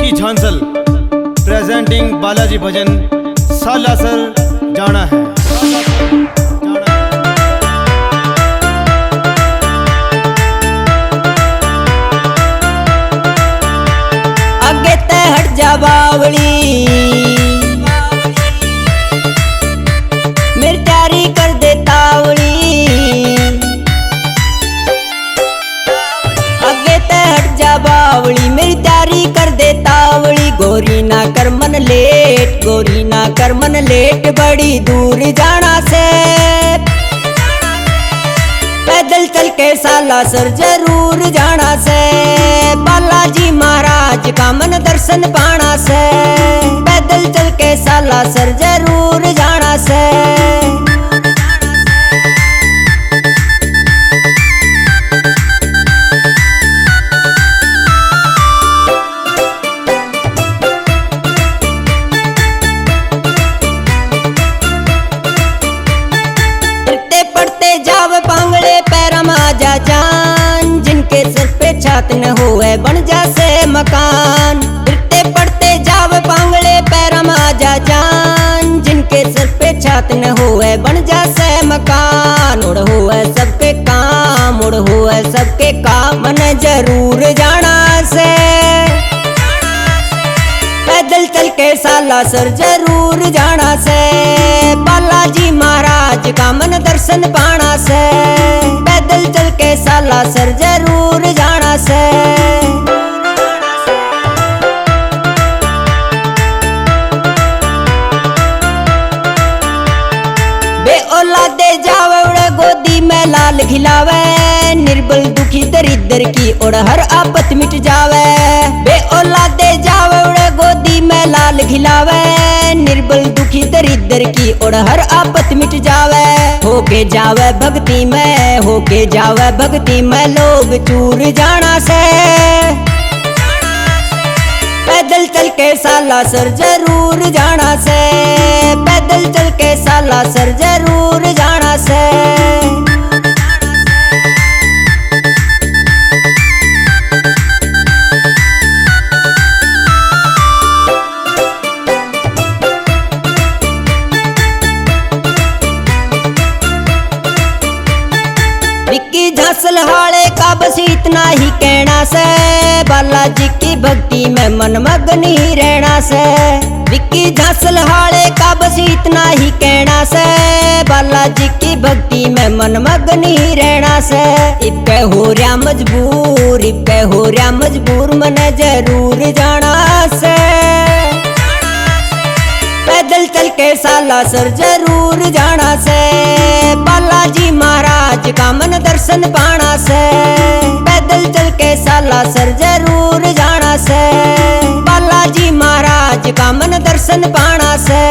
Vicky झांसल presenting Balaji भजन सालासर जाना है। आगे ते हट जा बावली मेरी तैयारी कर दे तावली। आगे ते हट जा बावली मेरी तैयारी कर दे तावली। गोरी ना कर मन लेट, गोरी ना कर मन लेट, बड़ी दूर जाना से पैदल चल के सालासर जरूर जाना से। बालाजी महाराज का मन दर्शन पाना से पैदल चल के सालासर जरूर जाना से। जान जिनके सिर पे छात न होए बन जा से मकान। फिरते पड़ते जाव पांगले पैरा माजा जान जिनके सिर पे छात न होए बन जा से मकान। उड़ होए सबके काम, उड़ होए सबके काम, मन जरूर जाना से पैदल चल के सालासर जरूर जाना से। बालाजी महाराज का मन दर्शन पाना से पैदल चल के सालासर जरूर जाना से। बे औलादे जावे उड़े गोदी में लाल खिलावे, निर्बल दुखी दरिद्र की ओर हर आपत मिट जावे। बे औलादे जावे उड़े गोदी में लाल खिलावे, निर्बल दुखी दरिद्र की ओर हर आपत मिट जावे। होके जावे भक्ति में, होके जावे भक्ति में, लोग चूर जाना से पैदल चल के सालासर जरूर जाना से पैदल चल के सालासर जरूर जाना से। विक्की झांसल हाले का बस इतना ही कहना से बालाजी की भक्ति में मन मगन ही रहना से। विक्की झांसल हाले का बस इतना ही कहना से बालाजी की भक्ति में मन मगन ही रहना से। इब्के हो रहा मजबूर, इब्के हो रहा मजबूर, मन जरूर जाना से पैदल चल के सालासर जरूर जाना से। बालाजी महाराज का मन दर्शन पाना से पैदल चल के सालासर जरूर जाना से। बालाजी महाराज का मन दर्शन पाना से।